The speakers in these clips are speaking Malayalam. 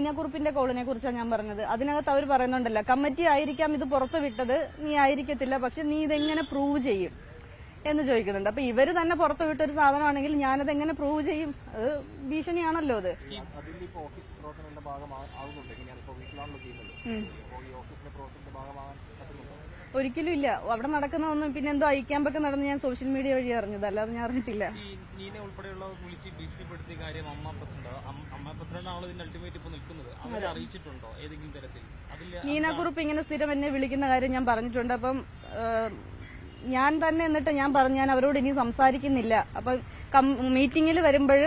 നീനക്കുറുപ്പിന്റെ കോളിനെ കുറിച്ചാണ് ഞാൻ പറഞ്ഞത്. അതിനകത്ത് അവർ പറയുന്നുണ്ടല്ലോ, കമ്മിറ്റി ആയിരിക്കാം ഇത് പുറത്തു വിട്ടത്, നീ ആയിരിക്കത്തില്ല, പക്ഷെ നീ ഇതെങ്ങനെ പ്രൂവ് ചെയ്യും എന്ന് ചോദിക്കുന്നുണ്ട്. അപ്പൊ ഇവര് തന്നെ പുറത്തു വിട്ടൊരു സാധനമാണെങ്കിൽ ഞാനത് എങ്ങനെ പ്രൂവ് ചെയ്യും? അത് ഭീഷണിയാണല്ലോ അത്. ഒരിക്കലും ഇല്ല. അവിടെ നടക്കുന്ന ഒന്നും പിന്നെ എന്തോ അയക്കാമ്പൊക്കെ നടന്ന് ഞാൻ സോഷ്യൽ മീഡിയ വഴി അറിഞ്ഞത്, അല്ലാതെ ഞാൻ അറിഞ്ഞിട്ടില്ല. നീനക്കുറുപ്പ് ഇങ്ങനെ സ്ഥിരം എന്നെ വിളിക്കുന്ന കാര്യം ഞാൻ പറഞ്ഞിട്ടുണ്ട്. അപ്പം ഞാൻ തന്നെ എന്നിട്ട് ഞാൻ പറഞ്ഞു, ഞാൻ അവരോട് ഇനി സംസാരിക്കുന്നില്ല. അപ്പൊ മീറ്റിംഗിൽ വരുമ്പോൾ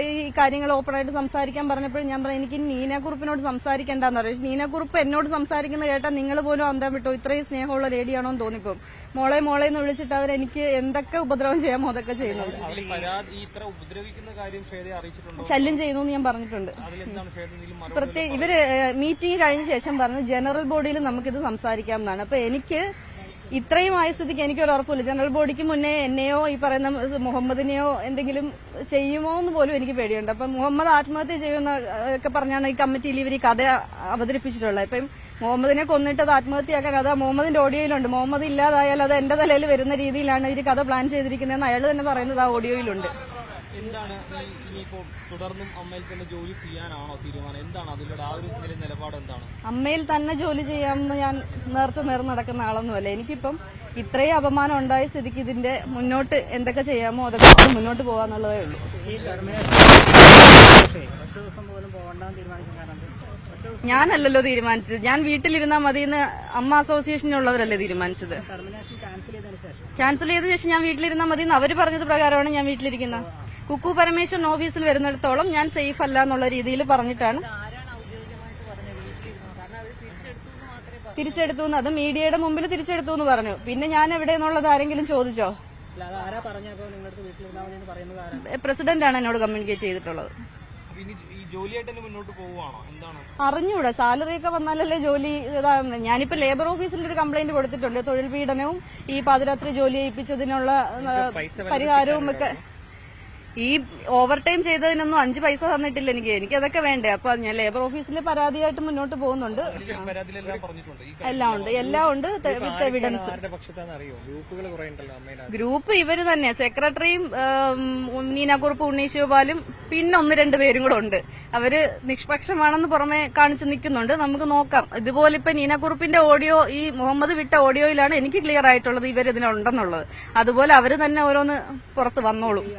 ഈ കാര്യങ്ങൾ ഓപ്പണായിട്ട് സംസാരിക്കാൻ പറഞ്ഞപ്പോൾ ഞാൻ പറഞ്ഞു, എനിക്ക് നീനക്കുറുപ്പിനോട് സംസാരിക്കേണ്ടെന്ന് പറയും. നീനക്കുറുപ്പ് എന്നോട് സംസാരിക്കുന്ന കേട്ടാൽ നിങ്ങൾ പോലും അന്തം വിട്ടോ, ഇത്രയും സ്നേഹമുള്ള ലേഡിയാണോ എന്ന് തോന്നിപ്പോകും. മോളെ മോളെ എന്ന് വിളിച്ചിട്ട് അവരെനിക്ക് എന്തൊക്കെ ഉപദ്രവം ചെയ്യാമോ അതൊക്കെ ചെയ്യുന്നുണ്ട്. ശല്യം ചെയ്യുന്നു എന്ന് ഞാൻ പറഞ്ഞിട്ടുണ്ട്. പ്രത്യേക ഇവര് മീറ്റിംഗ് കഴിഞ്ഞ ശേഷം പറഞ്ഞു ജനറൽ ബോഡിയിൽ നമുക്കിത് സംസാരിക്കാം എന്നാണ്. അപ്പൊ എനിക്ക് ഇത്രയും ആയ സ്ഥിതിക്ക് എനിക്കൊരു ഉറപ്പില്ല. ജനറൽ ബോഡിക്ക് മുന്നേ എന്നെയോ ഈ പറയുന്ന മുഹമ്മദിനെയോ എന്തെങ്കിലും ചെയ്യുമോ എന്ന് പോലും എനിക്ക് പേടിയുണ്ട്. അപ്പൊ മുഹമ്മദ് ആത്മഹത്യ ചെയ്യുന്ന ഒക്കെ പറഞ്ഞാണ് ഈ കമ്മിറ്റിയിൽ ഇവർ ഈ കഥ അവതരിപ്പിച്ചിട്ടുള്ളത്. ഇപ്പം മുഹമ്മദിനെ കൊന്നിട്ട് അത് ആത്മഹത്യയാക്കാൻ അത് മുഹമ്മദിന്റെ ഓഡിയോയിലുണ്ട്. മുഹമ്മദ് ഇല്ലാതായാൽ അത് എന്റെ തലയിൽ വരുന്ന രീതിയിലാണ് ഇവർ കഥ പ്ലാൻ ചെയ്തിരിക്കുന്നതെന്ന് അയാൾ തന്നെ പറയുന്നത് ആ ഓഡിയോയിലുണ്ട്. എന്താണ് ഇനിയിപ്പോ തുടർന്നും അമ്മയിൽ തന്നെ ജോലി ചെയ്യാനാണോ തീരുമാനം? എന്താണ് അതിലൂടെ ആ ഒരു നിലപാട് എന്താണ്? അമ്മയിൽ തന്നെ ജോലി ചെയ്യാമെന്ന് ഞാൻ നേർന്ന് നടക്കുന്ന ആളൊന്നുമല്ല. എനിക്കിപ്പം ഇത്രയും അപമാനം ഉണ്ടായ സ്ഥിതിക്ക് ഇതിന്റെ മുന്നോട്ട് എന്തൊക്കെ ചെയ്യാമോ അതൊക്കെ മുന്നോട്ട് പോകാന്നുള്ളതേ ഉള്ളൂ. ഞാനല്ലല്ലോ തീരുമാനിച്ചത്. ഞാൻ വീട്ടിലിരുന്നാൽ മതിയെന്ന് അമ്മ അസോസിയേഷനിലുള്ളവരല്ലേ തീരുമാനിച്ചത്. ക്യാൻസൽ ചെയ്ത ശേഷം ഞാൻ വീട്ടിലിരുന്നാൽ മതിയെന്ന് അവര് പറഞ്ഞത് പ്രകാരമാണ് ഞാൻ വീട്ടിലിരിക്കുന്നത്. കുക്കു പരമേശ്വരൻ ഓഫീസിൽ വരുന്നിടത്തോളം ഞാൻ സേഫ് അല്ല എന്നുള്ള രീതിയിൽ പറഞ്ഞിട്ടാണ് തിരിച്ചെടുത്തു. അത് മീഡിയയുടെ മുമ്പിൽ തിരിച്ചെടുത്തു എന്ന് പറഞ്ഞു. പിന്നെ ഞാൻ എവിടെയെന്നുള്ളത് ആരെങ്കിലും ചോദിച്ചോ? പ്രസിഡന്റാണ് എന്നോട് കമ്മ്യൂണിക്കേറ്റ് ചെയ്തിട്ടുള്ളത്. അറിഞ്ഞൂടാ, സാലറി ഒക്കെ വന്നാലല്ലേ ജോലി ഇതാകുന്നത്. ഞാനിപ്പോ ലേബർ ഓഫീസിൽ ഒരു കംപ്ലൈന്റ് കൊടുത്തിട്ടുണ്ട്. തൊഴിൽ പീഡനവും ഈ പാതിരാത്രി ജോലി ചെയ്യിപ്പിച്ചതിനുള്ള പരിഹാരവും ഒക്കെ. ഈ ഓവർ ടൈം ചെയ്തതിനൊന്നും 5 പൈസ തന്നിട്ടില്ല എനിക്കതൊക്കെ വേണ്ടേ. അപ്പൊ ഞാൻ ലേബർ ഓഫീസിൽ പരാതിയായിട്ട് മുന്നോട്ട് പോകുന്നുണ്ട്. എല്ലാം ഉണ്ട് വിത്ത് എവിഡൻസ്. ഗ്രൂപ്പ് ഇവര് തന്നെ, സെക്രട്ടറിയും നീനക്കുറുപ്പ് ഉണ്ണീശിവപാലും പിന്നെ 1-2 പേരും കൂടെ ഉണ്ട്. അവര് നിഷ്പക്ഷമാണെന്ന് പുറമെ കാണിച്ച് നിൽക്കുന്നുണ്ട്. നമുക്ക് നോക്കാം. ഇതുപോലെ ഇപ്പൊ നീനക്കുറുപ്പിന്റെ ഓഡിയോ, ഈ മുഹമ്മദ് വിട്ട ഓഡിയോയിലാണ് എനിക്ക് ക്ലിയർ ആയിട്ടുള്ളത് ഇവരിതിനുണ്ടെന്നുള്ളത്. അതുപോലെ അവര് തന്നെ ഓരോന്ന് പുറത്ത് വന്നോളും.